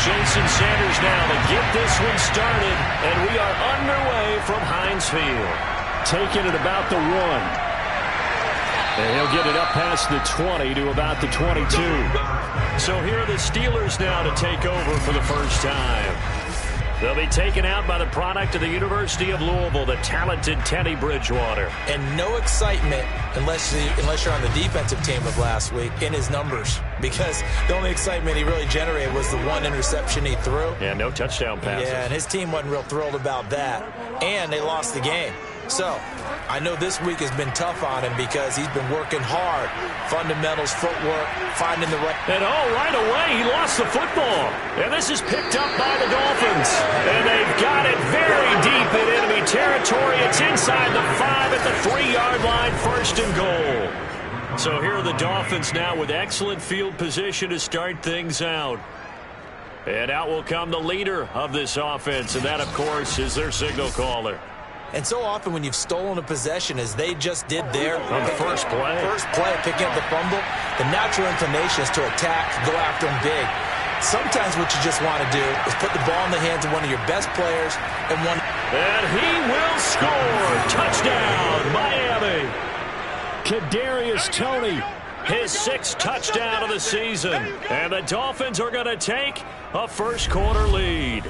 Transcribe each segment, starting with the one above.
Jason Sanders now to get this one started, and we are underway from Heinz Field. Taking it about the 1. And he'll get it up past the 20 to about the 22. So here are the Steelers now to take over for the first time. They'll be taken out by the product of the University of Louisville, the talented Teddy Bridgewater. And no excitement unless you're on the defensive team of last week in his numbers, because the only excitement he really generated was the 1 interception he threw. Yeah, no touchdown passes. Yeah, and his team wasn't real thrilled about that. And they lost the game. So I know this week has been tough on him because he's been working hard. Fundamentals, footwork, finding the right. And right away, he lost the football. And this is picked up by the Dolphins. And they've got it very deep in enemy territory. It's inside the 5 at the 3-yard line, 1st and goal. So here are the Dolphins now with excellent field position to start things out. And out will come the leader of this offense. And that, of course, is their signal caller. And so often when you've stolen a possession, as they just did there, on the first play, picking up the fumble, the natural inclination is to attack, go after them big. Sometimes what you just want to do is put the ball in the hands of one of your best players and he will score. Touchdown, Miami. Kadarius Toney, his 6th touchdown of the season. And the Dolphins are going to take a first-quarter lead.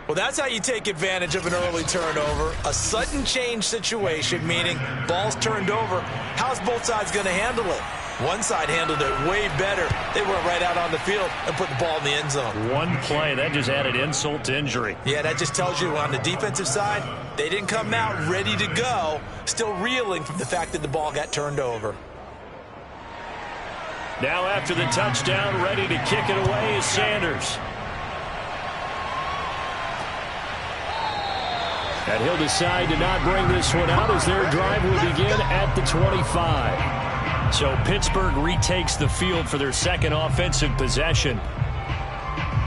Well, that's how you take advantage of an early turnover. A sudden change situation, meaning ball's turned over. How's both sides going to handle it? One side handled it way better. They went right out on the field and put the ball in the end zone. One play, that just added insult to injury. Yeah, that just tells you on the defensive side, they didn't come out ready to go, still reeling from the fact that the ball got turned over. Now after the touchdown, ready to kick it away is Sanders. And he'll decide to not bring this one out as their drive will begin at the 25. So Pittsburgh retakes the field for their 2nd offensive possession.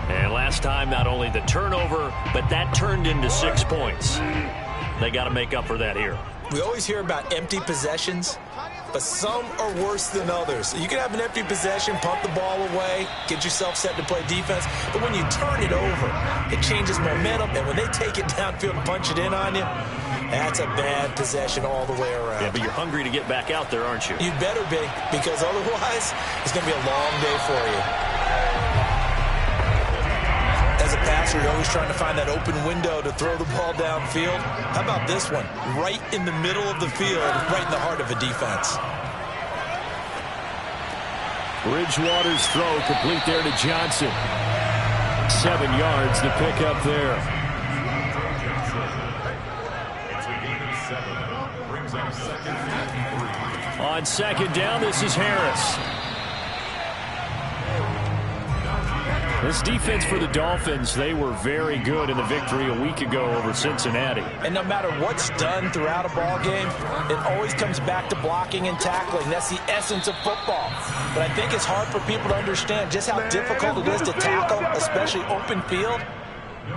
And last time, not only the turnover, but that turned into 6 points. They got to make up for that here. We always hear about empty possessions, but some are worse than others. You can have an empty possession, pump the ball away, get yourself set to play defense, but when you turn it over, it changes momentum, and when they take it downfield and punch it in on you, that's a bad possession all the way around. Yeah, but you're hungry to get back out there, aren't you? You better be, because otherwise, it's going to be a long day for you. As a passer, you're always trying to find that open window to throw the ball downfield. How about this one? Right in the middle of the field, right in the heart of a defense. Bridgewater's throw complete there to Johnson. 7 yards to pick up there. On 2nd down, this is Harris. This defense for the Dolphins, they were very good in the victory a week ago over Cincinnati. And no matter what's done throughout a ball game, it always comes back to blocking and tackling. That's the essence of football. But I think it's hard for people to understand just how difficult it is to tackle, especially open field.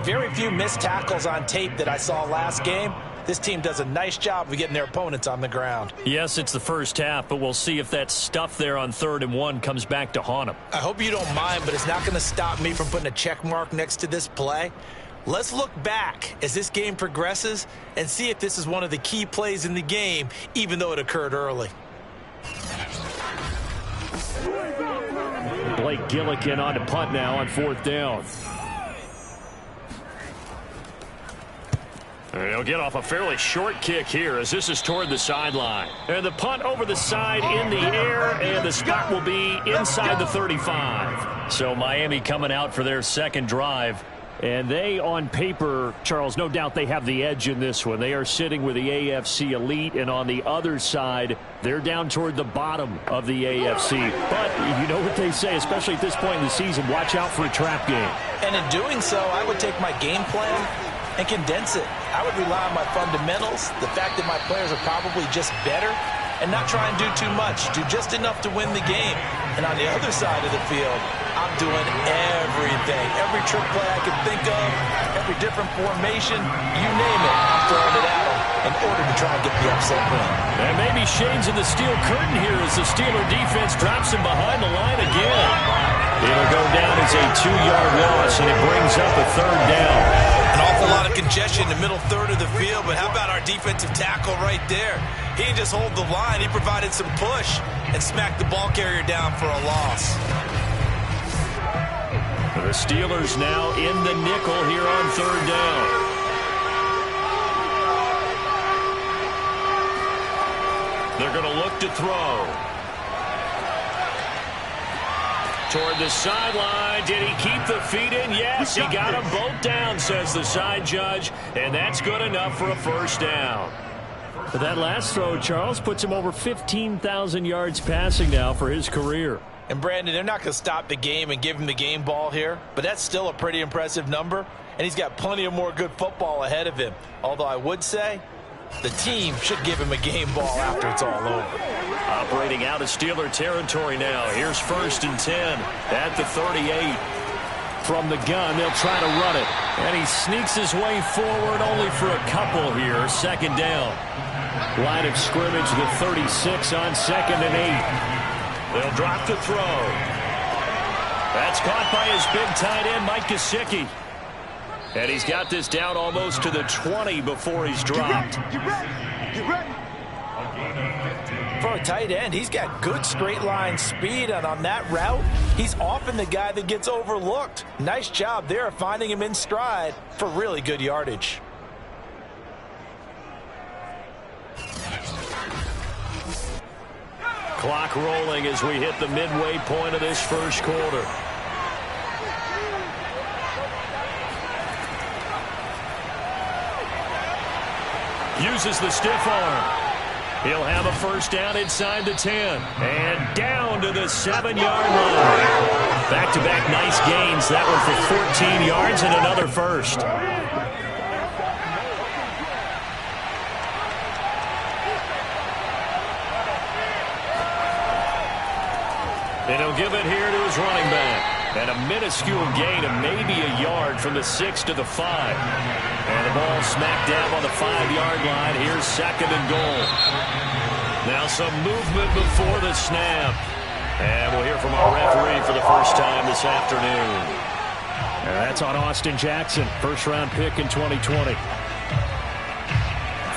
Very few missed tackles on tape that I saw last game. This team does a nice job of getting their opponents on the ground. Yes, it's the first half, but we'll see if that stuff there on 3rd and 1 comes back to haunt them. I hope you don't mind, but it's not going to stop me from putting a check mark next to this play. Let's look back as this game progresses and see if this is one of the key plays in the game, even though it occurred early. Blake Gillikin on to punt now on 4th down. And he'll get off a fairly short kick here as this is toward the sideline. And the punt over the side in the air, and the spot will be inside the 35. So Miami coming out for their 2nd drive. And they, on paper, Charles, no doubt they have the edge in this one. They are sitting with the AFC elite, and on the other side, they're down toward the bottom of the AFC. But you know what they say, especially at this point in the season, watch out for a trap game. And in doing so, I would take my game plan and condense it. I would rely on my fundamentals, the fact that my players are probably just better, and not try and do too much. Do just enough to win the game. And on the other side of the field, I'm doing everything. Every trick play I can think of, every different formation, you name it, I'm throwing it at them in order to try and get the upset win. And maybe shades of the steel curtain here as the Steeler defense drops him behind the line again. It'll go down as a 2-yard loss, and it brings up a 3rd down. An awful lot of congestion in the middle third of the field, but how about our defensive tackle right there? He didn't just hold the line. He provided some push and smacked the ball carrier down for a loss. The Steelers now in the nickel here on 3rd down. They're going to look to throw. Toward the sideline. Did he keep the feet in? Yes, he got them both down, says the side judge. And that's good enough for a 1st down. But that last throw, Charles, puts him over 15,000 yards passing now for his career. And, Brandon, they're not going to stop the game and give him the game ball here, but that's still a pretty impressive number, and he's got plenty of more good football ahead of him. Although I would say the team should give him a game ball after it's all over. Operating out of Steeler territory now. Here's 1st and 10 at the 38. From the gun, they'll try to run it. And he sneaks his way forward only for a couple here. 2nd down. Line of scrimmage, the 36 on 2nd and 8. They'll drop the throw. That's caught by his big tight end, Mike Gesicki. And he's got this down almost to the 20 before he's dropped. Get ready. For a tight end, he's got good straight line speed, and on that route, he's often the guy that gets overlooked. Nice job there of finding him in stride for really good yardage. Clock rolling as we hit the midway point of this 1st quarter. Uses the stiff arm. He'll have a 1st down inside the 10. And down to the 7-yard line. Back-to-back nice gains. That one for 14 yards and another 1st. And he'll give it here to his running back. And a minuscule gain of maybe a yard from the 6 to the 5. And the ball smacked down on the 5-yard line. Here's 2nd and goal. Now some movement before the snap. And we'll hear from our referee for the first time this afternoon. And that's on Austin Jackson, 1st-round pick in 2020.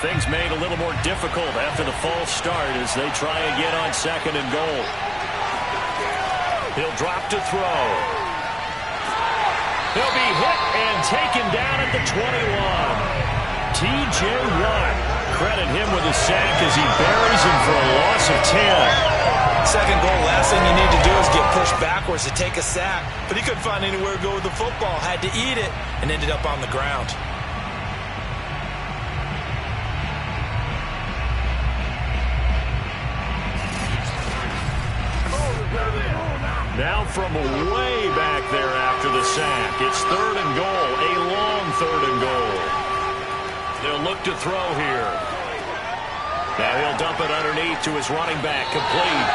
Things made a little more difficult after the false start as they try again on 2nd and goal. He'll drop to throw. He'll be hit and taken down at the 21. T.J. Watt. Credit him with a sack as he buries him for a loss of 10. 2nd goal, last thing you need to do is get pushed backwards to take a sack. But he couldn't find anywhere to go with the football. Had to eat it and ended up on the ground. Now from way back there after the sack. It's 3rd and goal, a long 3rd and goal. They'll look to throw here. Now he'll dump it underneath to his running back, complete.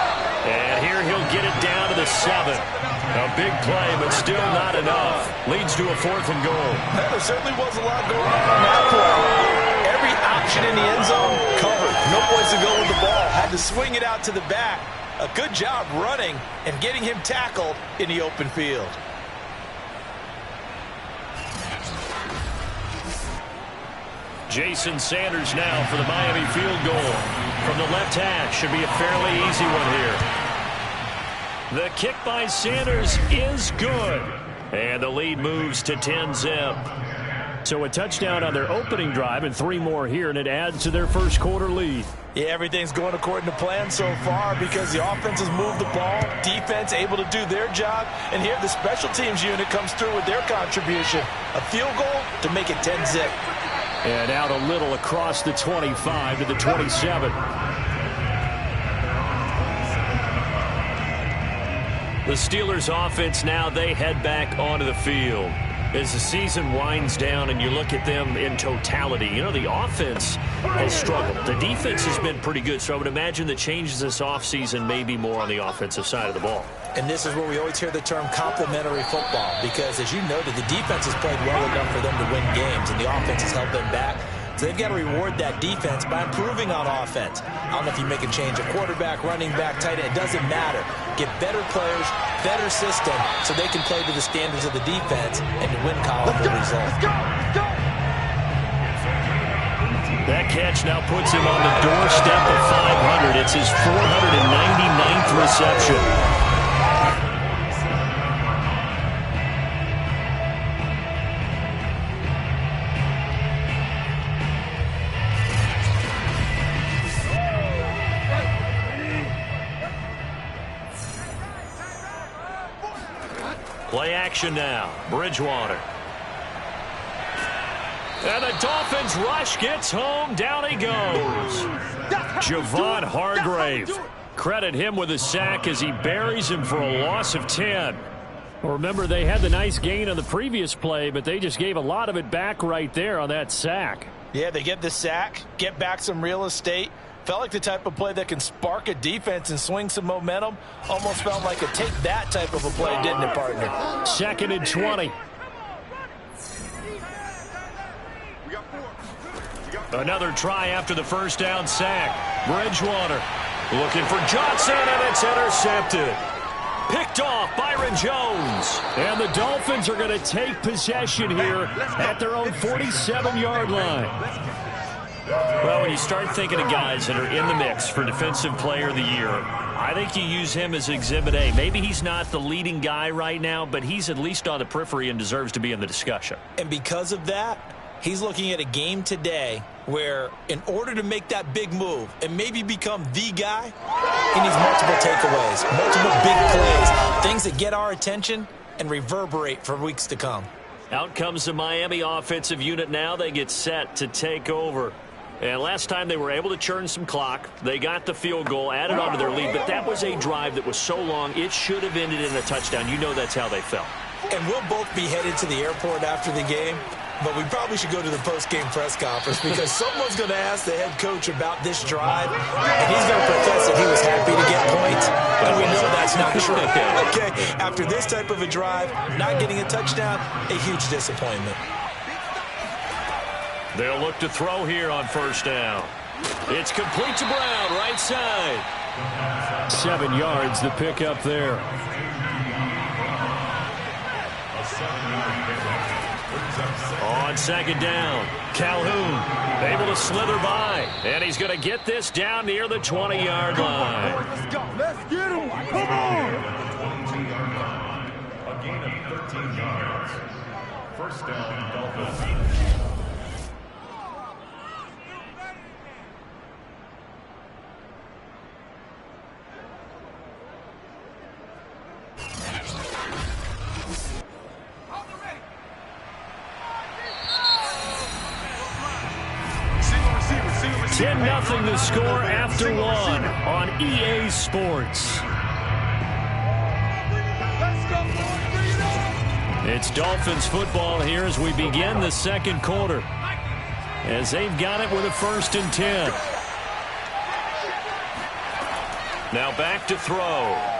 And here he'll get it down to the 7. A big play, but still not enough. Leads to a 4th and goal. There certainly was a lot going on that play. Every option in the end zone covered. No place to go with the ball. Had to swing it out to the back. A good job running and getting him tackled in the open field. Jason Sanders now for the Miami field goal. From the left hash, should be a fairly easy one here. The kick by Sanders is good. And the lead moves to 10-zip. So a touchdown on their opening drive and 3 more here, and it adds to their 1st quarter lead. Yeah, everything's going according to plan so far because the offense has moved the ball, defense able to do their job, and here the special teams unit comes through with their contribution. A field goal to make it 10-zip. And out a little across the 25 to the 27. The Steelers offense now, they head back onto the field. As the season winds down and you look at them in totality, you know, the offense has struggled. The defense has been pretty good, so I would imagine the changes this offseason may be more on the offensive side of the ball. And this is where we always hear the term complementary football because, as you noted, the defense has played well enough for them to win games, and the offense has held them back. So they've got to reward that defense by improving on offense. I don't know if you make a change, a quarterback, running back, tight end, it doesn't matter. Get better players, better system, so they can play to the standards of the defense, and the win column will result. That catch now puts him on the doorstep of 500. It's his 499th reception. Play action now. Bridgewater. And the Dolphins rush gets home. Down he goes. Javon Hargrave. Credit him with a sack as he buries him for a loss of 10. Well, remember, they had the nice gain on the previous play, but they just gave a lot of it back right there on that sack. Yeah, they get the sack, get back some real estate. Felt like the type of play that can spark a defense and swing some momentum. Almost felt like a take that type of a play, didn't it, partner? 2nd and 20. Another try after the first down sack. Bridgewater looking for Johnson, and it's intercepted. Picked off Byron Jones. And the Dolphins are going to take possession here at their own 47-yard line. Well, when you start thinking of guys that are in the mix for Defensive Player of the Year, I think you use him as Exhibit A. Maybe he's not the leading guy right now, but he's at least on the periphery and deserves to be in the discussion. And because of that, he's looking at a game today where in order to make that big move and maybe become the guy, he needs multiple takeaways, multiple big plays, things that get our attention and reverberate for weeks to come. Out comes the Miami offensive unit now. They get set to take over. And last time they were able to churn some clock. They got the field goal, added on to their lead, but that was a drive that was so long it should have ended in a touchdown. You know that's how they felt. And we'll both be headed to the airport after the game, but we probably should go to the post-game press conference because someone's going to ask the head coach about this drive, and he's going to profess that he was happy to get points, and we know that's not true. Okay, after this type of a drive, not getting a touchdown, a huge disappointment. They'll look to throw here on first down. It's complete to Brown, right side. 7 yards, the pickup there. On 2nd down, Calhoun able to slither by, and he's going to get this down near the 20-yard line. Let's go. Let's get him. Come on. A gain of 13 yards. First down, Dolphins. Ten nothing the score after one on EA Sports. It's Dolphins football here as we begin the second quarter. As they've got it with a 1st and 10. Now back to throw.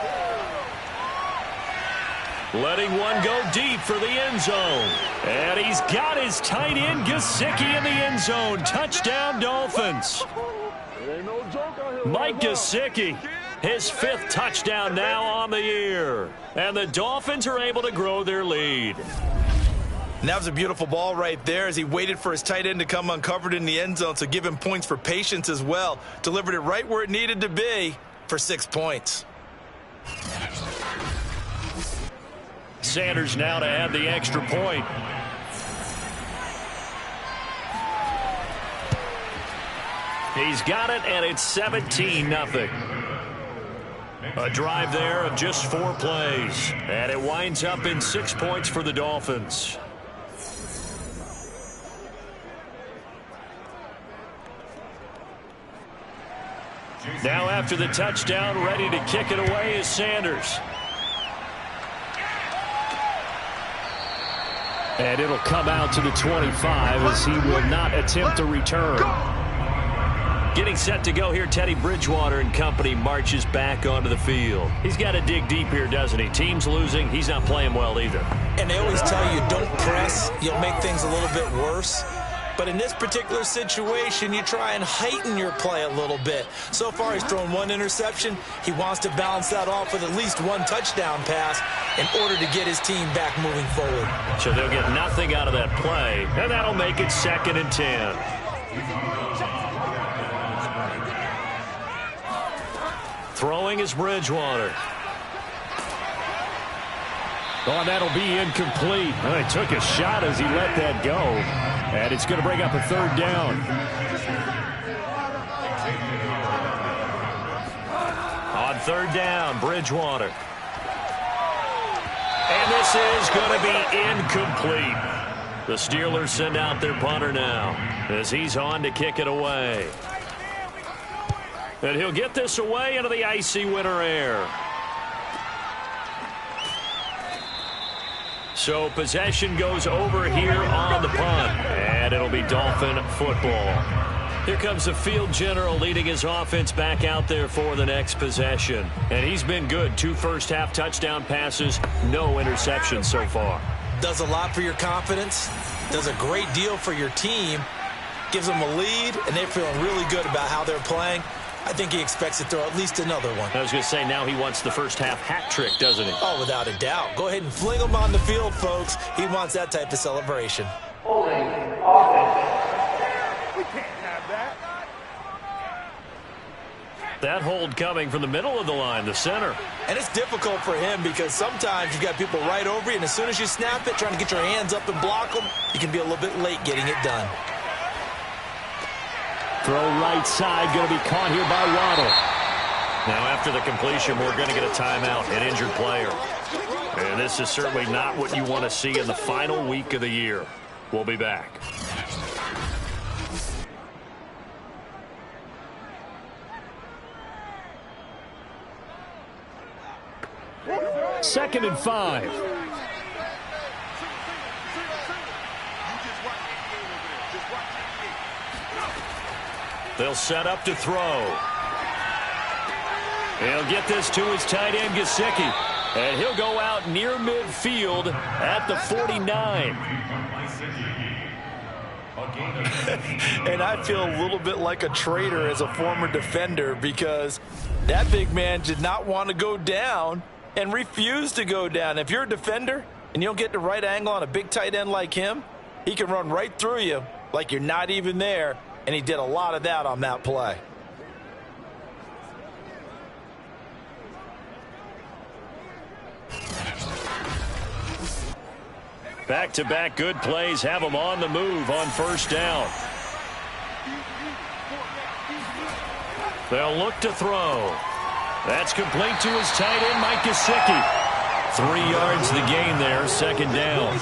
Letting one go deep for the end zone. And he's got his tight end, Gesicki, in the end zone. Touchdown, Dolphins. Mike Gesicki, his 5th touchdown now on the year. And the Dolphins are able to grow their lead. And that was a beautiful ball right there as he waited for his tight end to come uncovered in the end zone, so give him points for patience as well. Delivered it right where it needed to be for 6 points. Sanders now to add the extra point. He's got it, and it's 17-0. A drive there of just 4 plays. And it winds up in 6 points for the Dolphins. Now after the touchdown, ready to kick it away is Sanders. And it'll come out to the 25 as he will not attempt a return. Getting set to go here, Teddy Bridgewater and company marches back onto the field. He's got to dig deep here, doesn't he? Team's losing. He's not playing well either. And they always tell you don't press. You'll make things a little bit worse. But in this particular situation, you try and heighten your play a little bit. So far, he's thrown one interception. He wants to balance that off with at least one touchdown pass in order to get his team back moving forward. So they'll get nothing out of that play, and that'll make it 2nd and 10. Throwing is Bridgewater. Oh, that'll be incomplete. Well, he took a shot as he let that go. And it's going to bring up a 3rd down. On 3rd down, Bridgewater. And this is going to be incomplete. The Steelers send out their punter now as he's on to kick it away. And he'll get this away into the icy winter air. So possession goes over here on the punt, and it'll be Dolphin football. Here comes the field general leading his offense back out there for the next possession. And he's been good. 2 first-half touchdown passes, no interceptions so far. Does a lot for your confidence, does a great deal for your team, gives them a lead, and they're feeling really good about how they're playing. I think he expects to throw at least another one. I was going to say, now he wants the first-half hat trick, doesn't he? Oh, without a doubt. Go ahead and fling him on the field, folks. He wants that type of celebration. Holding offense. We can't have that. That hold coming from the middle of the line, the center. And it's difficult for him because sometimes you've got people right over you, and as soon as you snap it, trying to get your hands up and block them, you can be a little bit late getting it done. Throw right side, going to be caught here by Waddle. Now after the completion, we're going to get a timeout, an injured player. And this is certainly not what you want to see in the final week of the year. We'll be back. Second and 5. They'll set up to throw. He'll get this to his tight end, Gesicki. And he'll go out near midfield at the 49. And I feel a little bit like a traitor as a former defender because that big man did not want to go down and refused to go down. If you're a defender and you don't get the right angle on a big tight end like him, he can run right through you like you're not even there. And he did a lot of that on that play. Back-to-back good plays have him on the move on first down. They'll look to throw. That's complete to his tight end, Mike Gesicki. 3 yards the gain there, second down.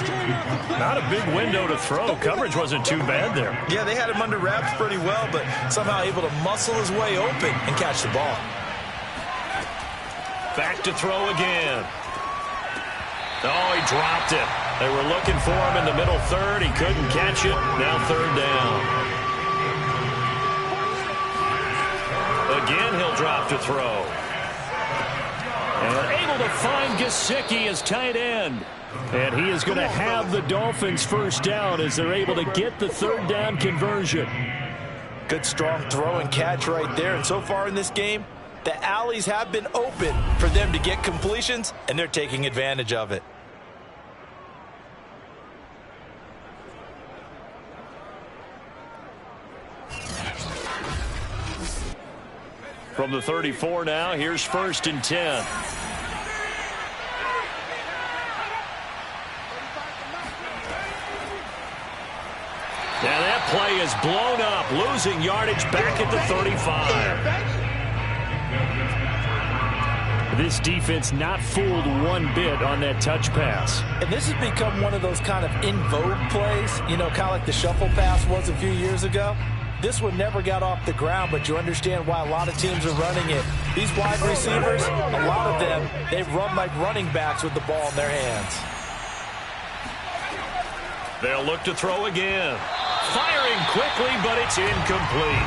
Not a big window to throw. Coverage wasn't too bad there. Yeah, they had him under wraps pretty well, but somehow able to muscle his way open and catch the ball. Back to throw again. Oh, he dropped it. They were looking for him in the middle third. He couldn't catch it. Now third down. Again, he'll drop to throw. And able to find Gesicki as tight end. And he is going to have the Dolphins first down as they're able to get the third down conversion. Good strong throw and catch right there. And so far in this game, the alleys have been open for them to get completions, and they're taking advantage of it. From the 34 now, here's first and 10. Now that play is blown up, losing yardage back at the 35. This defense not fooled one bit on that touch pass. And this has become one of those kind of in vogue plays, you know, kind of like the shuffle pass was a few years ago. This one never got off the ground, but you understand why a lot of teams are running it. These wide receivers, a lot of them, they run like running backs with the ball in their hands. They'll look to throw again. Firing quickly, but it's incomplete.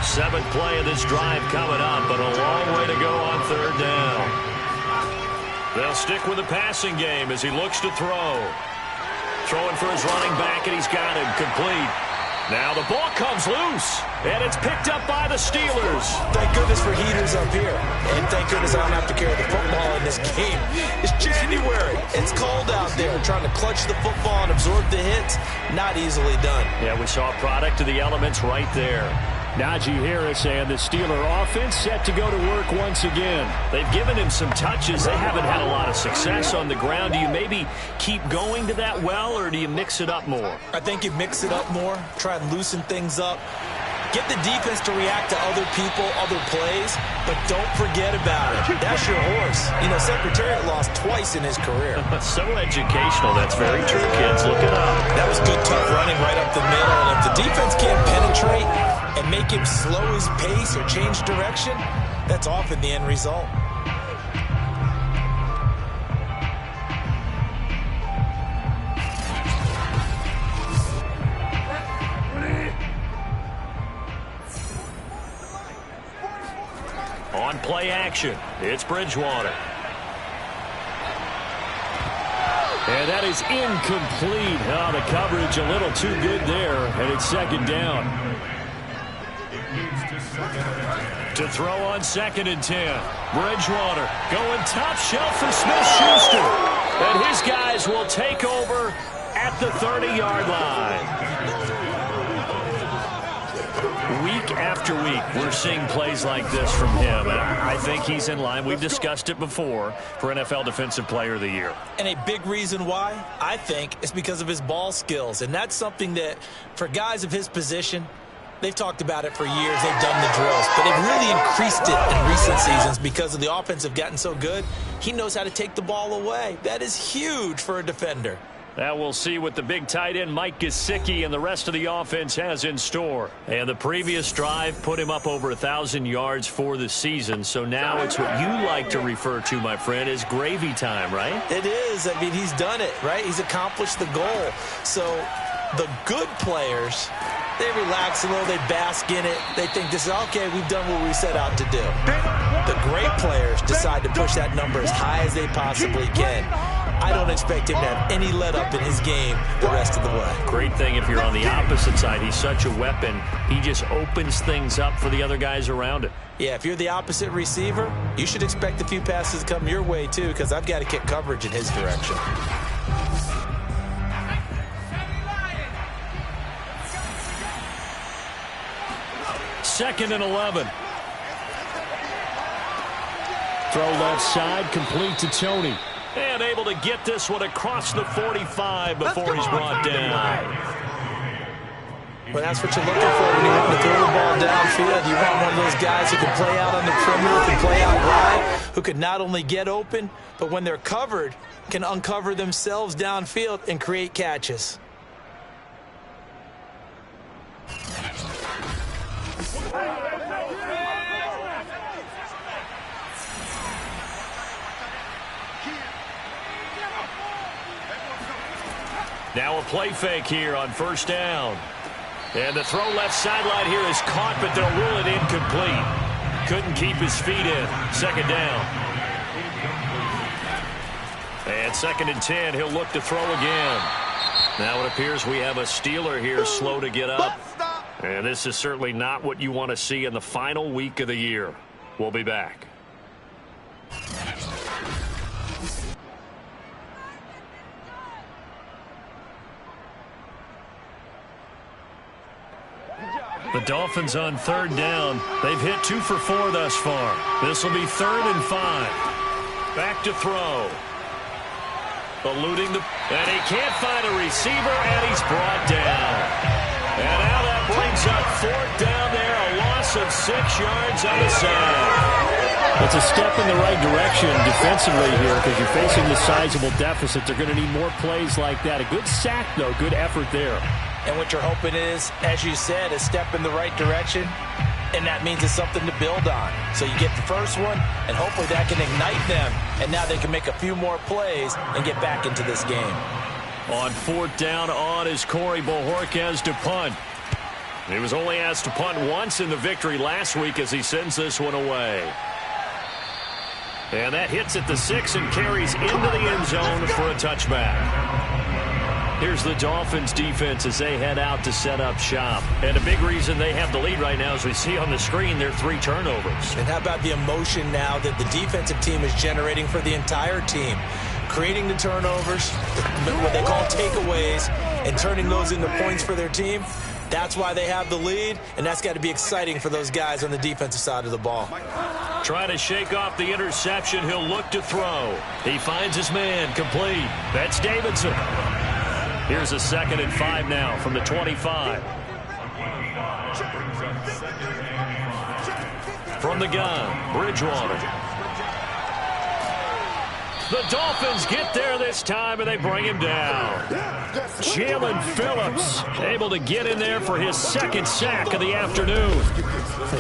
7th play of this drive coming up, but a long way to go on third down. They'll stick with the passing game as he looks to throw. Throwing for his running back, and he's got him complete. Now the ball comes loose, and it's picked up by the Steelers. Thank goodness for heaters up here. And thank goodness I don't have to carry the football in this game. It's January. It's cold out there. Trying to clutch the football and absorb the hits, not easily done. Yeah, we saw a product of the elements right there. Najee Harris and the Steeler offense set to go to work once again. They've given him some touches. They haven't had a lot of success on the ground. Do you maybe keep going to that well, or do you mix it up more? I think you mix it up more, try and loosen things up. Get the defense to react to other people, other plays, but don't forget about it. That's your horse. You know, Secretariat lost twice in his career. So educational. That's very true, kids. Look it up. That was good, tough running right up the middle. And if the defense can't penetrate and make him slow his pace or change direction, that's often the end result. On play action, it's Bridgewater. And that is incomplete. Oh, the coverage a little too good there, and it's second down. To throw on 2nd and 10. Bridgewater going top shelf for Smith-Schuster. And his guys will take over at the 30-yard line. Week after week, we're seeing plays like this from him, and I think he's in line. We've discussed it before for NFL Defensive Player of the Year. And a big reason why, I think, is because of his ball skills. And that's something that, for guys of his position, they've talked about it for years. They've done the drills. But they've really increased it in recent seasons because of the offense have gotten so good. He knows how to take the ball away. That is huge for a defender. Now we'll see what the big tight end Mike Gesicki and the rest of the offense has in store. And the previous drive put him up over 1,000 yards for the season. So now it's what you like to refer to, my friend, as gravy time, right? It is. I mean, he's done it, right? He's accomplished the goal. So the good players, they relax a little. They bask in it. They think this is, okay, we've done what we set out to do. The great players decide to push that number as high as they possibly can. I don't expect him to have any let-up in his game the rest of the way. Great thing if you're on the opposite side. He's such a weapon. He just opens things up for the other guys around him. Yeah, if you're the opposite receiver, you should expect a few passes to come your way, too, because I've got to kick coverage in his direction. Second and 11. Throw left side, complete to Tony. And able to get this one across the 45 before he's brought down. Well, that's what you're looking for when you want to throw the ball downfield. You want one of those guys who can play out on the perimeter, can play out wide, who can not only get open, but when they're covered, can uncover themselves downfield and create catches. Now a play fake here on first down. And the throw left sideline here is caught, but they'll rule it incomplete. Couldn't keep his feet in. Second down. And 2nd and 10, he'll look to throw again. Now it appears we have a Steeler here slow to get up. And this is certainly not what you want to see in the final week of the year. We'll be back. The Dolphins on third down. They've hit 2 for 4 thus far. This will be 3rd and 5. Back to throw. Eluding the... And he can't find a receiver, and he's brought down. And now that brings up 4th down there. A loss of 6 yards on the side. It's a step in the right direction defensively here because you're facing this sizable deficit. They're going to need more plays like that. A good sack, though. Good effort there. And what you're hoping is, as you said, a step in the right direction, and that means it's something to build on. So you get the first one, and hopefully that can ignite them, and now they can make a few more plays and get back into this game. On 4th down on is Corey Bojorquez to punt. He was only asked to punt once in the victory last week as he sends this one away. And that hits at the 6 and carries into the end zone for a touchback. Here's the Dolphins defense as they head out to set up shop. And a big reason they have the lead right now, as we see on the screen, their 3 turnovers. And how about the emotion now that the defensive team is generating for the entire team? Creating the turnovers, what they call takeaways, and turning those into points for their team. That's why they have the lead, and that's got to be exciting for those guys on the defensive side of the ball. Trying to shake off the interception. He'll look to throw. He finds his man complete. That's Davidson. Here's a 2nd and 5 now from the 25. From the gun, Bridgewater. The Dolphins get there this time, and they bring him down. Jalen Phillips able to get in there for his 2nd sack of the afternoon.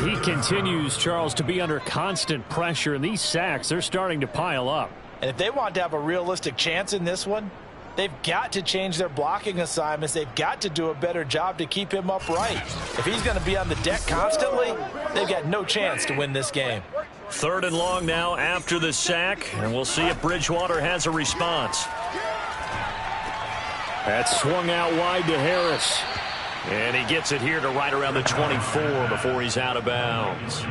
He continues, Charles, to be under constant pressure, and these sacks, they're starting to pile up. And if they want to have a realistic chance in this one, they've got to change their blocking assignments. They've got to do a better job to keep him upright. If he's going to be on the deck constantly, they've got no chance to win this game. 3rd and long now after the sack, and we'll see if Bridgewater has a response. That's swung out wide to Harris. And he gets it here to right around the 24 before he's out of bounds.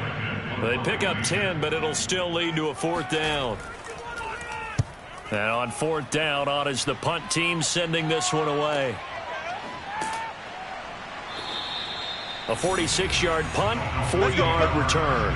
They pick up 10, but it'll still lead to a 4th down. And on 4th down, on is the punt team sending this one away. A 46-yard punt, 4-yard return.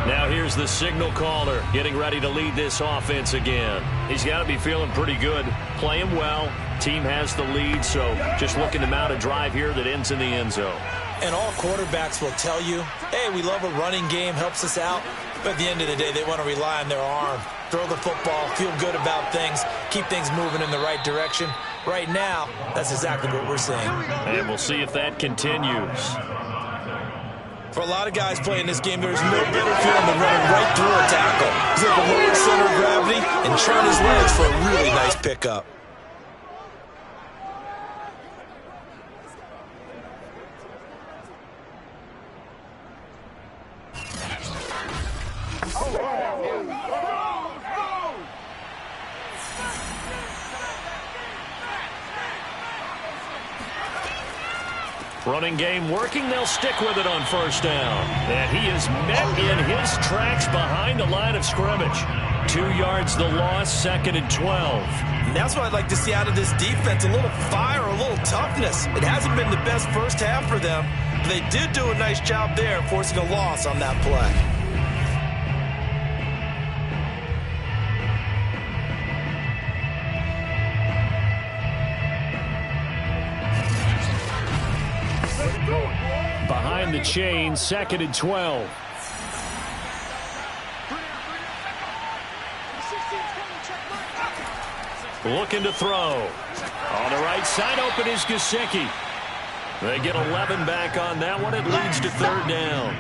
Now here's the signal caller getting ready to lead this offense again. He's got to be feeling pretty good, playing well. Team has the lead, so just looking to mount a drive here that ends in the end zone. And all quarterbacks will tell you, hey, we love a running game, helps us out. But at the end of the day, they want to rely on their arm. Throw the football, feel good about things, keep things moving in the right direction. Right now, that's exactly what we're seeing. And we'll see if that continues. For a lot of guys playing this game, there's no better feeling than running right through a tackle. He's at the lower center of gravity and turn his legs for a really nice pickup. Running game working. They'll stick with it on 1st down. And he is met in his tracks behind the line of scrimmage. 2 yards the loss, 2nd and 12. And that's what I'd like to see out of this defense, a little fire, a little toughness. It hasn't been the best first half for them, but they did do a nice job there forcing a loss on that play. Behind the chain, 2nd and 12. Looking to throw. On the right side, open is Gesicki. They get 11 back on that one. It leads to 3rd down.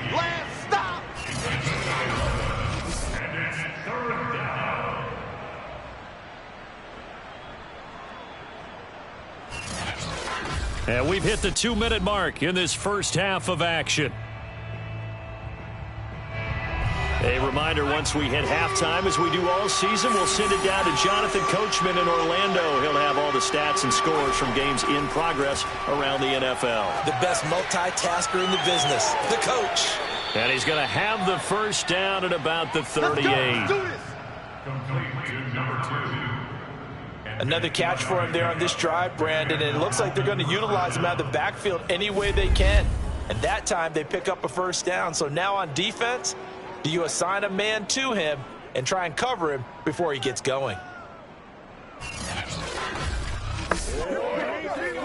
And we've hit the 2-minute mark in this first half of action. A reminder, once we hit halftime, as we do all season, we'll send it down to Jonathan Coachman in Orlando. He'll have all the stats and scores from games in progress around the NFL. The best multitasker in the business, the coach. And he's going to have the 1st down at about the 38. Complete to number 2. Another catch for him there on this drive, Brandon, and it looks like they're going to utilize him out of the backfield any way they can. And that time they pick up a 1st down. So now on defense, do you assign a man to him and try and cover him before he gets going?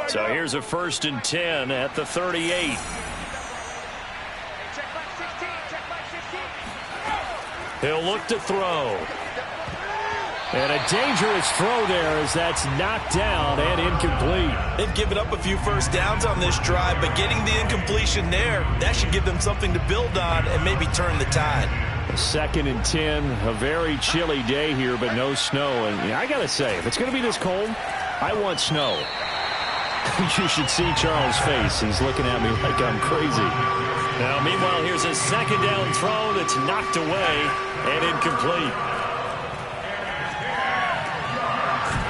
So here's a 1st and 10 at the 38. He'll look to throw. And a dangerous throw there as that's knocked down and incomplete. They've given up a few 1st downs on this drive, but getting the incompletion there, that should give them something to build on and maybe turn the tide. 2nd and 10, a very chilly day here, but no snow. And I got to say, if it's going to be this cold, I want snow. You should see Charles' face. He's looking at me like I'm crazy. Now, meanwhile, here's a 2nd down throw that's knocked away and incomplete.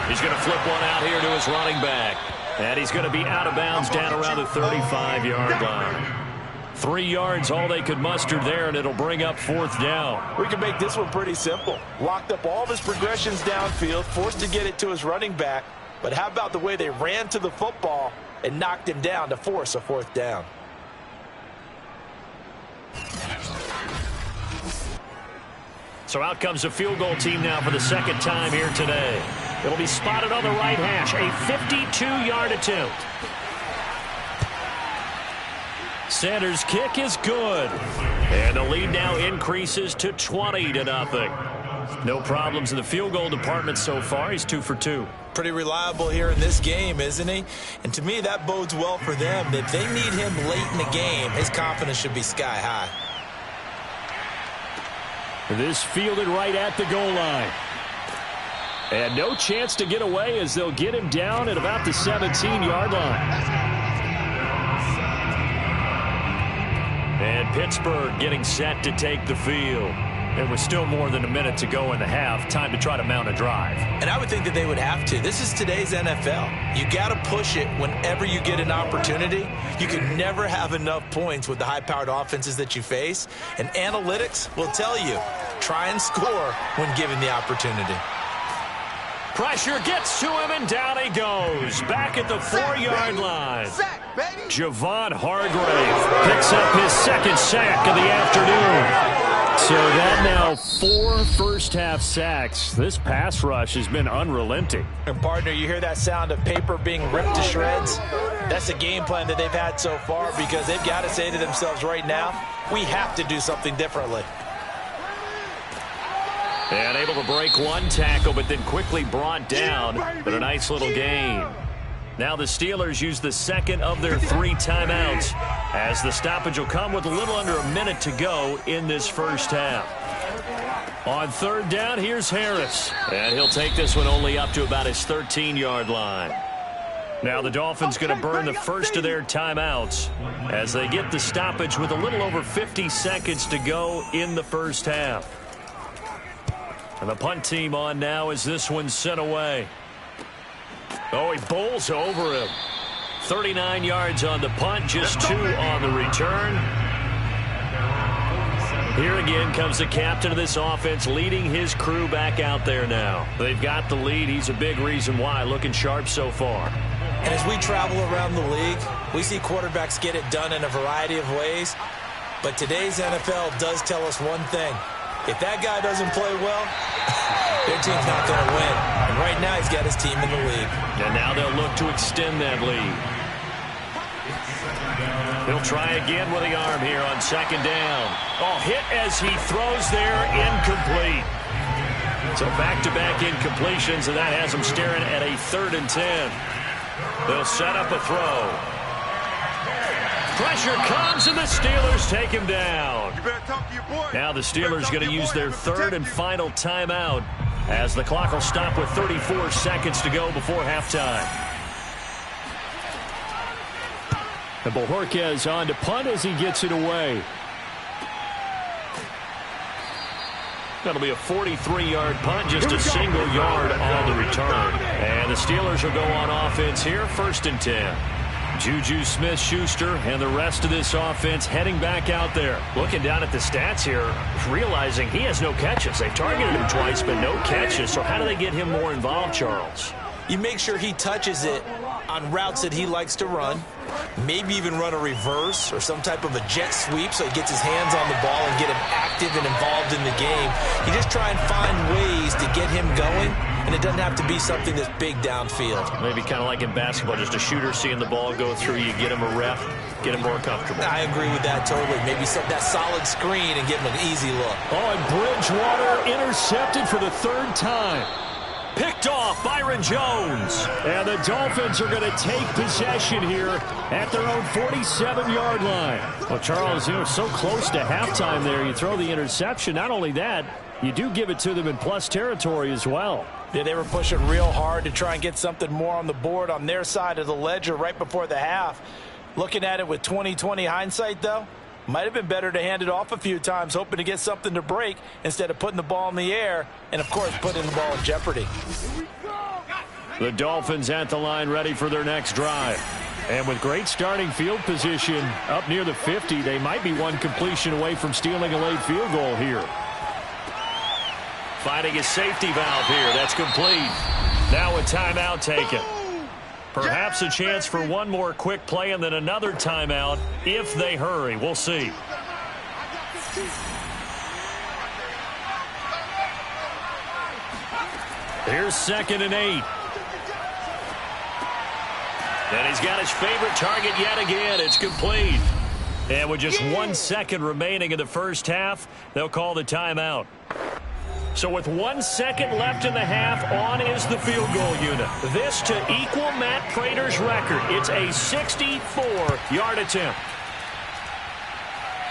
He's going to flip one out here to his running back. And he's going to be out of bounds down around the 35-yard line. 3 yards, all they could muster there, and it'll bring up 4th down. We can make this one pretty simple. Locked up all of his progressions downfield, forced to get it to his running back. But how about the way they ran to the football and knocked him down to force a 4th down? So out comes the field goal team now for the 2nd time here today. It'll be spotted on the right hash, a 52-yard attempt. Sanders' kick is good. And the lead now increases to 20-0. No problems in the field goal department so far. He's 2 for 2. Pretty reliable here in this game, isn't he? And to me, that bodes well for them. If they need him late in the game, his confidence should be sky high. This fielded right at the goal line. And no chance to get away as they'll get him down at about the 17-yard line. And Pittsburgh getting set to take the field. There was still more than a minute to go in the half. Time to try to mount a drive. And I would think that they would have to. This is today's NFL. You got to push it whenever you get an opportunity. You can never have enough points with the high-powered offenses that you face. And analytics will tell you, try and score when given the opportunity. Pressure gets to him, and down he goes. Back at the 4-yard line. Javon Hargrave picks up his 2nd sack of the afternoon. So that now 4 first-half sacks. This pass rush has been unrelenting. And, partner, you hear that sound of paper being ripped to shreds? That's the game plan that they've had so far because they've got to say to themselves right now, we have to do something differently. And able to break one tackle, but then quickly brought down. But a nice little gain. Now the Steelers use the 2nd of their 3 timeouts as the stoppage will come with a little under a minute to go in this first half. On 3rd down, here's Harris. And he'll take this one only up to about his 13-yard line. Now the Dolphins going to burn the first of their timeouts as they get the stoppage with a little over 50 seconds to go in the first half. And the punt team on now as this one's sent away. Oh, he bowls over him. 39 yards on the punt, just 2 on the return. Here again comes the captain of this offense leading his crew back out there now. They've got the lead. He's a big reason why. Looking sharp so far. And as we travel around the league, we see quarterbacks get it done in a variety of ways. But today's NFL does tell us one thing. If that guy doesn't play well, their team's not going to win. And right now he's got his team in the league. And now they'll look to extend that lead. He'll try again with the arm here on 2nd down. Oh, hit as he throws there, incomplete. So back-to-back incompletions, and that has him staring at a 3rd and 10. They'll set up a throw. Pressure comes, and the Steelers take him down. Now the Steelers going to use their 3rd and final timeout as the clock will stop with 34 seconds to go before halftime. And Bojorquez on to punt as he gets it away. That'll be a 43-yard punt, just a single yard on the return. And the Steelers will go on offense here, 1st and 10. Juju Smith-Schuster and the rest of this offense heading back out there. Looking down at the stats here, realizing he has no catches. They've targeted him twice, but no catches. So how do they get him more involved, Charles? You make sure he touches it on routes that he likes to run. Maybe even run a reverse or some type of a jet sweep so he gets his hands on the ball and get him active and involved in the game. You just try and find ways to get him going, and it doesn't have to be something that's big downfield. Maybe kind of like in basketball, just a shooter seeing the ball go through, you get him a rep, get him more comfortable. I agree with that totally. Maybe that solid screen and give him an easy look. Oh, and Bridgewater intercepted for the 3rd time. Picked off Byron Jones. And the Dolphins are going to take possession here at their own 47-yard line. Well, Charles, so close to halftime there. You throw the interception. Not only that, you do give it to them in plus territory as well. Yeah, they were pushing real hard to try and get something more on the board on their side of the ledger right before the half. Looking at it with 20/20 hindsight, though, might have been better to hand it off a few times, hoping to get something to break instead of putting the ball in the air and, of course, putting the ball in jeopardy. The Dolphins at the line ready for their next drive. And with great starting field position up near the 50, they might be one completion away from stealing a late field goal here. Finding a safety valve here. That's complete. Now a timeout taken. Perhaps a chance for one more quick play and then another timeout if they hurry. We'll see. Here's 2nd and 8. And he's got his favorite target yet again. It's complete. And with just 1 second remaining in the first half, they'll call the timeout. So with 1 second left in the half, on is the field goal unit. This to equal Matt Prater's record. It's a 64-yard attempt.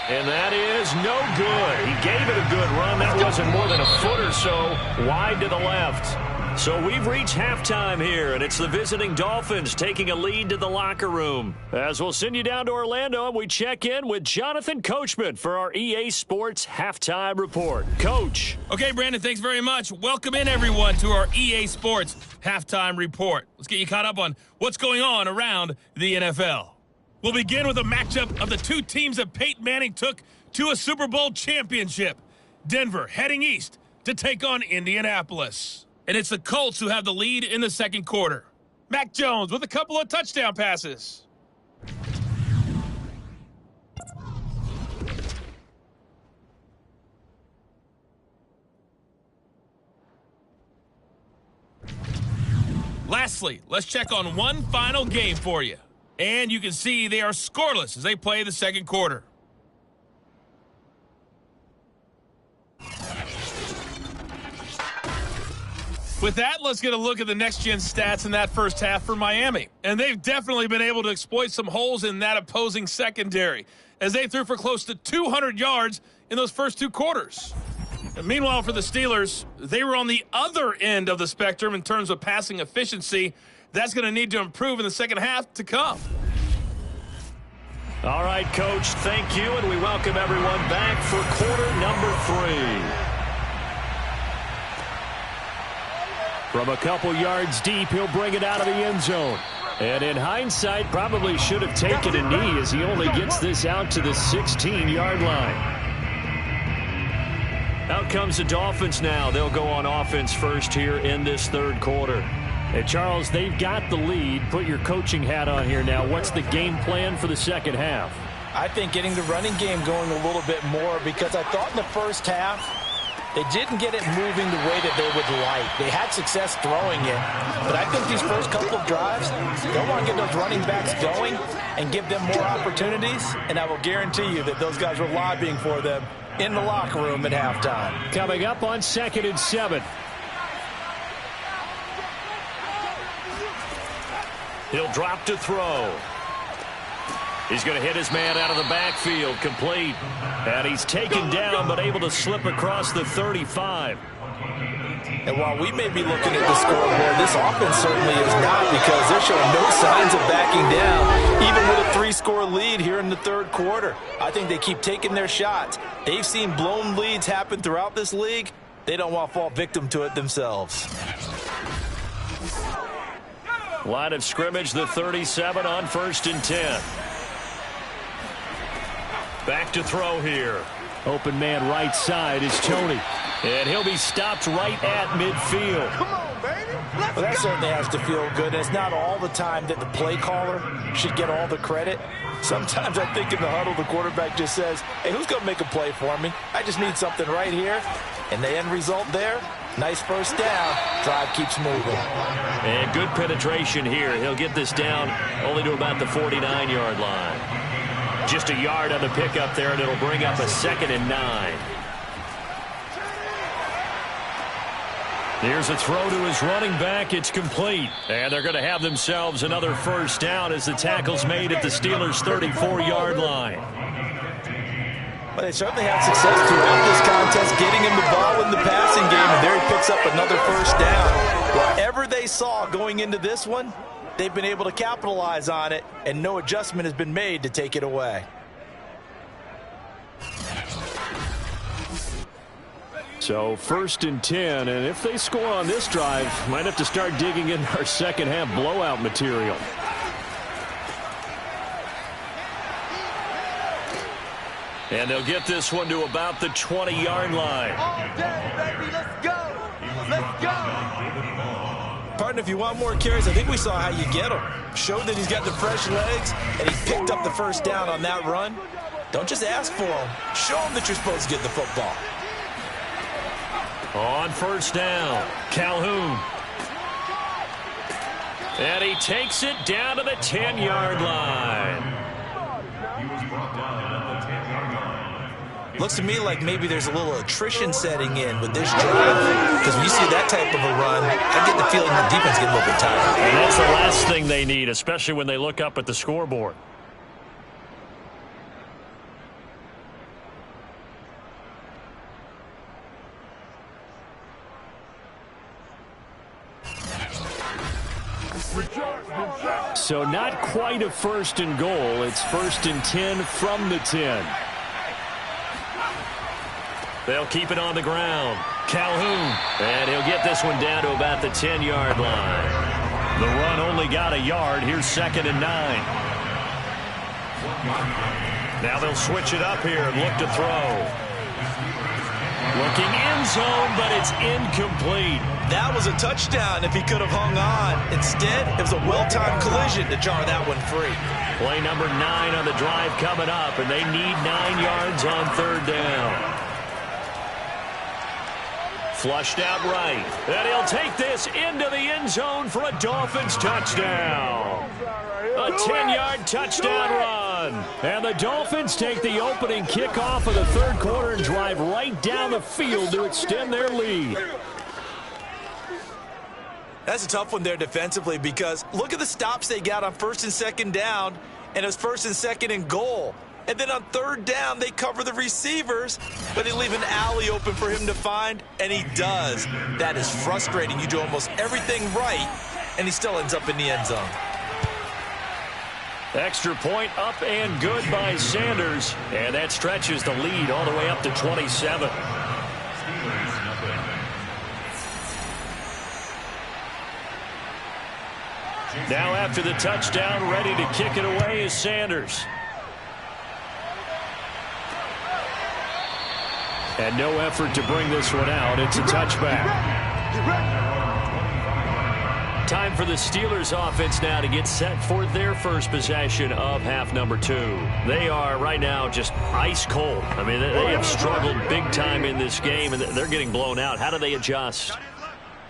And that is no good. He gave it a good run. That wasn't more than a foot or so wide to the left. So we've reached halftime here, and it's the visiting Dolphins taking a lead to the locker room. As we'll send you down to Orlando, and we check in with Jonathan Coachman for our EA Sports Halftime Report. Coach. Okay, Brandon, thanks very much. Welcome in, everyone, to our EA Sports Halftime Report. Let's get you caught up on what's going on around the NFL. We'll begin with a matchup of the two teams that Peyton Manning took to a Super Bowl championship. Denver heading east to take on Indianapolis. And it's the Colts who have the lead in the second quarter. Mac Jones with a couple of touchdown passes. Lastly, let's check on one final game for you. And you can see they are scoreless as they play the second quarter. With that, let's get a look at the next-gen stats in that first half for Miami. And they've definitely been able to exploit some holes in that opposing secondary, as they threw for close to 200 yards in those first two quarters. And meanwhile, for the Steelers, they were on the other end of the spectrum in terms of passing efficiency. That's going to need to improve in the second half to come. All right, Coach, thank you, and we welcome everyone back for quarter number 3. From a couple yards deep, he'll bring it out of the end zone. And in hindsight, probably should have taken a knee as he only gets this out to the 16-yard line. Out comes the Dolphins now. They'll go on offense first here in this third quarter. Hey, Charles, they've got the lead. Put your coaching hat on here now. What's the game plan for the second half? I think getting the running game going a little bit more, because I thought in the first half they didn't get it moving the way that they would like. They had success throwing it, but I think these first couple of drives, they'll want to get those running backs going and give them more opportunities, and I will guarantee you that those guys were lobbying for them in the locker room at halftime. Coming up on 2nd and 7. He'll drop to throw. He's going to hit his man out of the backfield, complete. And he's taken down, but able to slip across the 35. And while we may be looking at the scoreboard, this offense certainly is not, because they're showing no signs of backing down, even with a 3-score lead here in the third quarter. I think they keep taking their shots. They've seen blown leads happen throughout this league. They don't want to fall victim to it themselves. Line of scrimmage, the 37 on 1st and 10. Back to throw here. Open man right side is Tony. And he'll be stopped right at midfield. Come on, baby. Let's Well, that go. certainly has to feel good. And it's not all the time that the play caller should get all the credit. Sometimes I think in the huddle, the quarterback just says, hey, who's going to make a play for me? I just need something right here. And the end result there, nice first down. Drive keeps moving. And good penetration here. He'll get this down only to about the 49-yard line. Just a yard on the pickup there, and it'll bring up a 2nd and 9. Here's a throw to his running back. It's complete. And they're going to have themselves another first down as the tackle's made at the Steelers' 34-yard line. But they certainly had success throughout this contest, getting him the ball in the passing game, and there he picks up another first down. Whatever they saw going into this one, they've been able to capitalize on it, and no adjustment has been made to take it away. So 1st and 10, and if they score on this drive, might have to start digging in our second half blowout material. And they'll get this one to about the 20-yard line. All day, baby. Let's go. Let's go. Partner, if you want more carries, I think we saw how you get them. Showed that he's got the fresh legs, and he picked up the first down on that run. Don't just ask for them. Show them that you're supposed to get the football. On 1st down, Calhoun. And he takes it down to the 10-yard line. He was brought down at the 10-yard line. Looks to me like maybe there's a little attrition setting in with this drive. Because when you see that type of a run, I get the feeling the defense get a little bit tired. And that's the last thing they need, especially when they look up at the scoreboard. So not quite a 1st and goal. It's 1st and 10 from the 10. They'll keep it on the ground. Calhoun. And he'll get this one down to about the 10-yard line. The run only got a yard. Here's 2nd and 9. Now they'll switch it up here and look to throw. Looking end zone, but it's incomplete. That was a touchdown if he could have hung on. Instead, it was a well-timed collision to jar that one free. Play number 9 on the drive coming up, and they need 9 yards on 3rd down. Flushed out right. And he'll take this into the end zone for a Dolphins touchdown. A 10-yard touchdown run. And the Dolphins take the opening kickoff of the 3rd quarter and drive right down the field to extend their lead. That's a tough one there defensively because look at the stops they got on 1st and 2nd down, and it was 1st and 2nd and goal. And then on 3rd down, they cover the receivers, but they leave an alley open for him to find, and he does. That is frustrating. You do almost everything right, and he still ends up in the end zone. Extra point up and good by Sanders, and that stretches the lead all the way up to 27. Now after the touchdown, ready to kick it away is Sanders. And no effort to bring this one out. It's a touchback. Time for the Steelers offense now to get set for their first possession of half number 2. They are right now just ice cold. I mean, they have struggled big time in this game, and they're getting blown out. How do they adjust?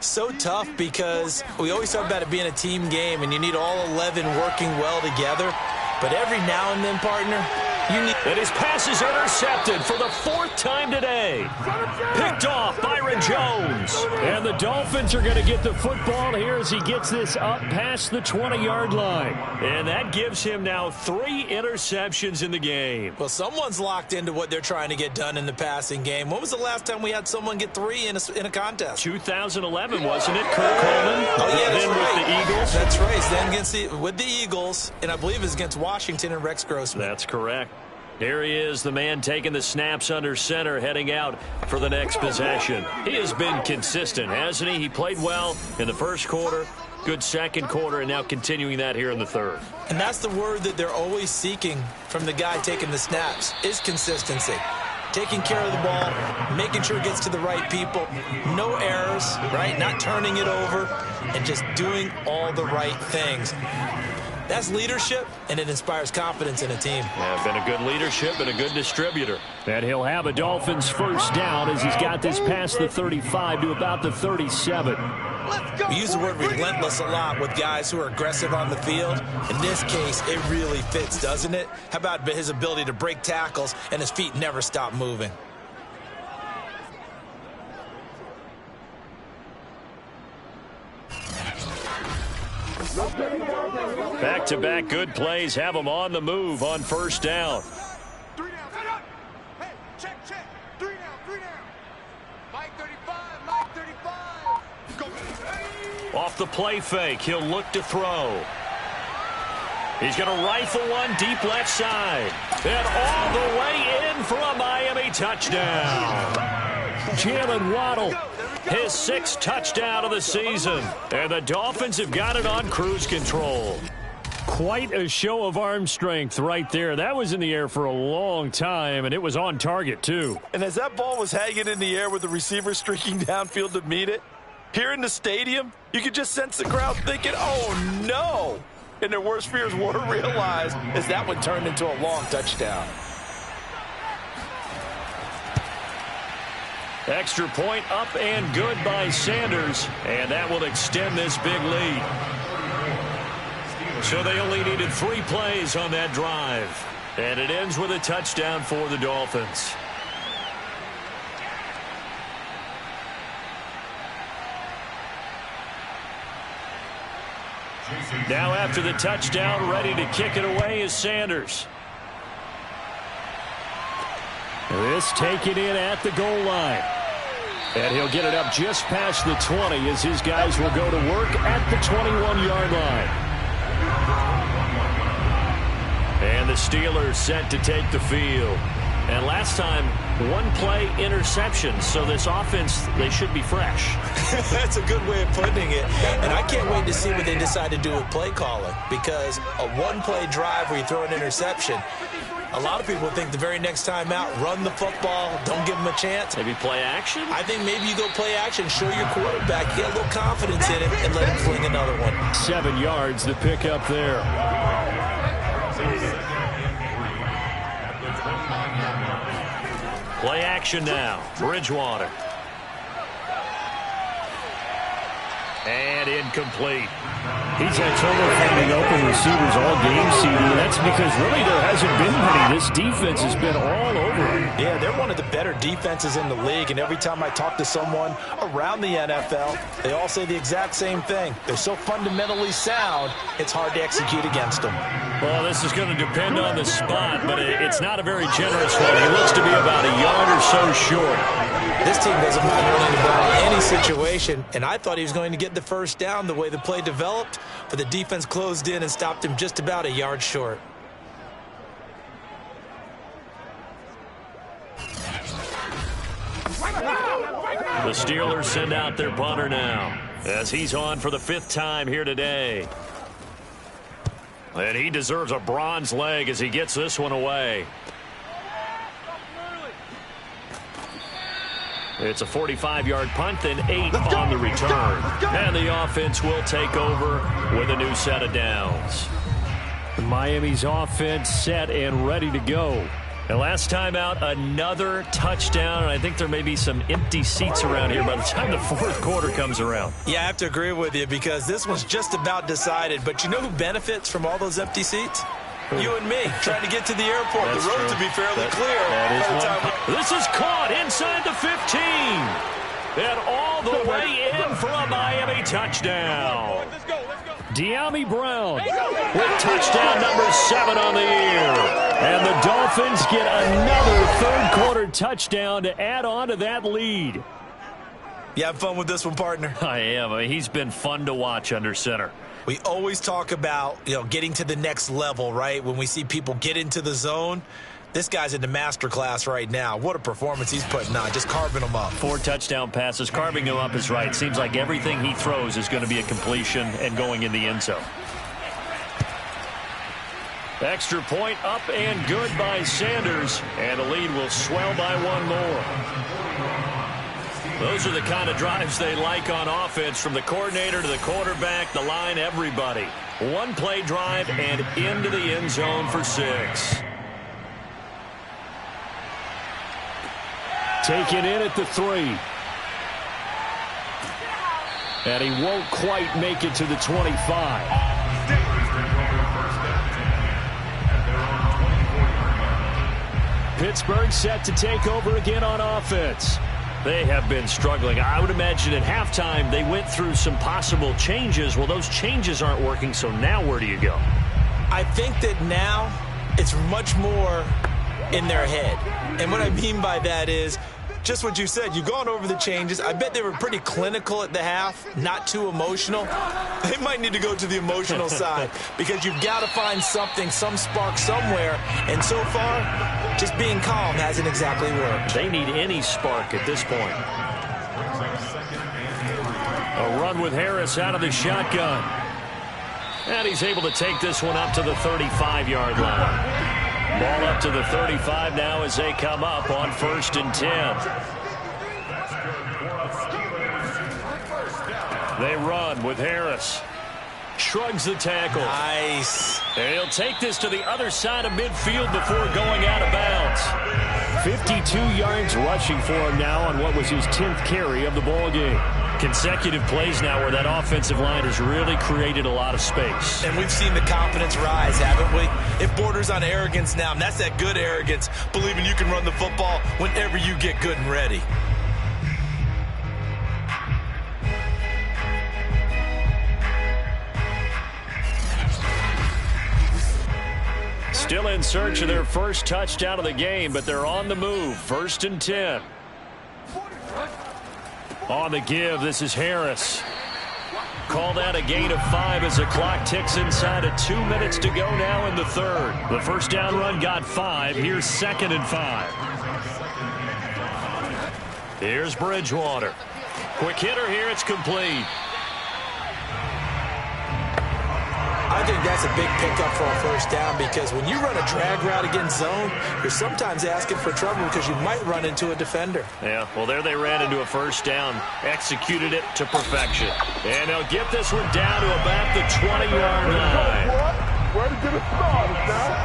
So tough because we always talk about it being a team game, and you need all 11 working well together. But every now and then, partner, you need... And his pass is intercepted for the 4th time today. Picked off Byron Jones. And the Dolphins are going to get the football here as he gets this up past the 20-yard line. And that gives him now 3 interceptions in the game. Well, someone's locked into what they're trying to get done in the passing game. When was the last time we had someone get 3 in a contest? 2011, wasn't it? Kurt Coleman. Oh, yeah, that's then right. with the Eagles. That's right. Then with the Eagles, and I believe it was against Washington and Rex Grossman. That's correct. Here he is, the man taking the snaps under center, heading out for the next possession. He has been consistent, hasn't he? He played well in the 1st quarter, good 2nd quarter, and now continuing that here in the 3rd. And that's the word that they're always seeking from the guy taking the snaps, is consistency. Taking care of the ball, making sure it gets to the right people, no errors, right? Not turning it over, and just doing all the right things. That's leadership, and it inspires confidence in a team. Yeah, been a good leadership and a good distributor. And he'll have a Dolphins 1st down as he's got this past the 35 to about the 37. We use the word relentless a lot with guys who are aggressive on the field. In this case, it really fits, doesn't it? How about his ability to break tackles and his feet never stop moving? Back-to-back good plays have them on the move on 1st down. 3 down. Hey, check. 3 down. Mike 35, Mike 35. Go. Off the play fake, he'll look to throw. He's going to rifle one deep left side. And all the way in for a Miami touchdown. Jalen Waddle, his 6th touchdown of the season. And the Dolphins have got it on cruise control. Quite a show of arm strength right there. That was in the air for a long time, and it was on target, too. And as that ball was hanging in the air with the receiver streaking downfield to meet it, here in the stadium, you could just sense the crowd thinking, oh, no. And their worst fears were realized as that one turned into a long touchdown. Extra point up and good by Sanders, and that will extend this big lead. So they only needed 3 plays on that drive. And it ends with a touchdown for the Dolphins. Now after the touchdown, ready to kick it away is Sanders. This taken in at the goal line. And he'll get it up just past the 20 as his guys will go to work at the 21-yard line. And the Steelers set to take the field. And last time, 1-play interception. So this offense, they should be fresh. That's a good way of putting it. And I can't wait to see what they decide to do with play calling. Because a 1-play drive where you throw an interception, a lot of people think the very next time out, run the football, don't give them a chance. Maybe play action? I think maybe you go play action, show your quarterback, get a little confidence in him, and let him fling another one. 7 yards to pick up there. Play action now. Bridgewater. And incomplete. He's had trouble finding open receivers all game, CD. That's because really there hasn't been many. This defense has been all over him. Yeah, they're one of the better defenses in the league, and every time I talk to someone around the NFL, they all say the exact same thing. They're so fundamentally sound, it's hard to execute against them. Well, this is going to depend on the spot, but it's not a very generous one. He looks to be about a yard or so short. This team doesn't mind running the ball in any situation, and I thought he was going to get the first down the way the play developed, but the defense closed in and stopped him just about a yard short. The Steelers send out their punter now as he's on for the 5th time here today. And he deserves a bronze leg as he gets this one away. It's a 45-yard punt and 8 on the return. And the offense will take over with a new set of downs. Miami's offense set and ready to go. And last time out, another touchdown, and I think there may be some empty seats around here by the time the 4th quarter comes around. Yeah, I have to agree with you because this one's just about decided. But you know who benefits from all those empty seats? You and me, trying to get to the airport. That's the road true. to be fairly clear. This is caught inside the 15. And all the way in for a Miami touchdown. De'Ami Brown with touchdown number 7 on the year. And the Dolphins get another 3rd quarter touchdown to add on to that lead. You have fun with this one, partner? I am. I mean, he's been fun to watch under center. We always talk about, getting to the next level, right? When we see people get into the zone, this guy's in the master class right now. What a performance he's putting on, just carving them up. 4 touchdown passes. Carving them up is right. Seems like everything he throws is going to be a completion and going in the end zone. Extra point up and good by Sanders. And the lead will swell by 1 more. Those are the kind of drives they like on offense, from the coordinator to the quarterback, the line, everybody. 1-play drive and into the end zone for 6. Taken in at the 3. And he won't quite make it to the 25. Pittsburgh set to take over again on offense. They have been struggling. I would imagine at halftime they went through some possible changes. Well, those changes aren't working, so now where do you go? I think that now it's much more in their head. And what I mean by that is just what you said. You've gone over the changes. I bet they were pretty clinical at the half, not too emotional. They might need to go to the emotional side because you've got to find something, some spark somewhere. And so far, Just being calm hasn't exactly worked. They need any spark at this point. A run with Harris out of the shotgun. And he's able to take this one up to the 35-yard line. Ball up to the 35 now as they come up on 1st and 10. They run with Harris. Shrugs the tackle. Nice. And he'll take this to the other side of midfield before going out of bounds. 52 yards rushing for him now on what was his 10th carry of the ball game. Consecutive plays now where that offensive line has really created a lot of space. And we've seen the confidence rise, haven't we? It borders on arrogance now, and that's that good arrogance, believing you can run the football whenever you get good and ready. Still in search of their first touchdown of the game, but they're on the move. 1st and 10. On the give, this is Harris. Called out a gain of 5 as the clock ticks inside of 2 minutes to go now in the 3rd. The first down run got 5. Here's 2nd and 5. Here's Bridgewater. Quick hitter here. It's complete. I think that's a big pickup for a first down because when you run a drag route against zone, you're sometimes asking for trouble because you might run into a defender. Yeah, well, there they ran into a first down, executed it to perfection. And they'll get this one down to about the 20-yard line.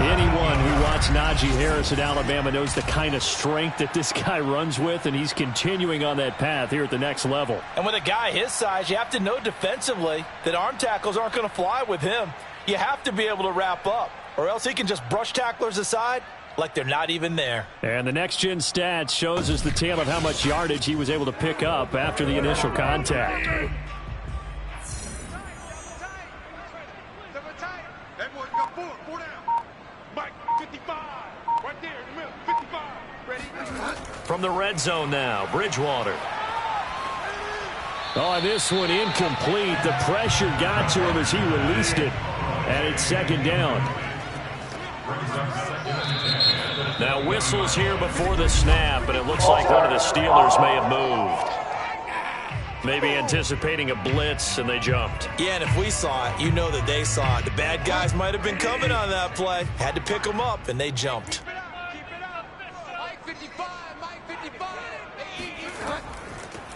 Anyone who watched Najee Harris at Alabama knows the kind of strength that this guy runs with, and he's continuing on that path here at the next level. And with a guy his size, you have to know defensively that arm tackles aren't going to fly with him. You have to be able to wrap up, or else he can just brush tacklers aside like they're not even there. And the next-gen stats shows us the tale of how much yardage he was able to pick up after the initial contact. From the red zone now, Bridgewater. Oh, this one incomplete. The pressure got to him as he released it. And it's 2nd down. Now whistles here before the snap, and it looks like one of the Steelers may have moved. Maybe anticipating a blitz, and they jumped. Yeah, and if we saw it, you know that they saw it. The bad guys might have been coming on that play. Had to pick them up, and they jumped.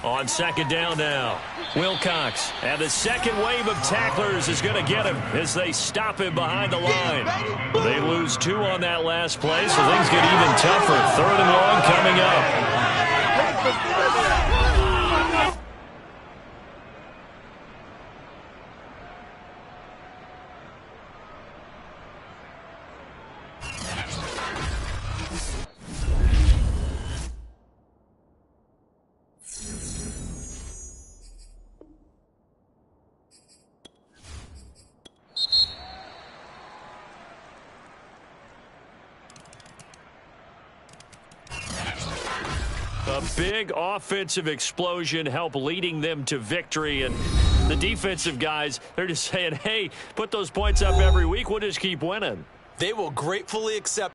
On 2nd down now, Wilcox. And the second wave of tacklers is going to get him as they stop him behind the line. They lose 2 on that last play, so things get even tougher. 3rd and long coming up. A big offensive explosion helped leading them to victory, and the defensive guys, they're just saying, hey, put those points up every week, we'll just keep winning. They will gratefully accept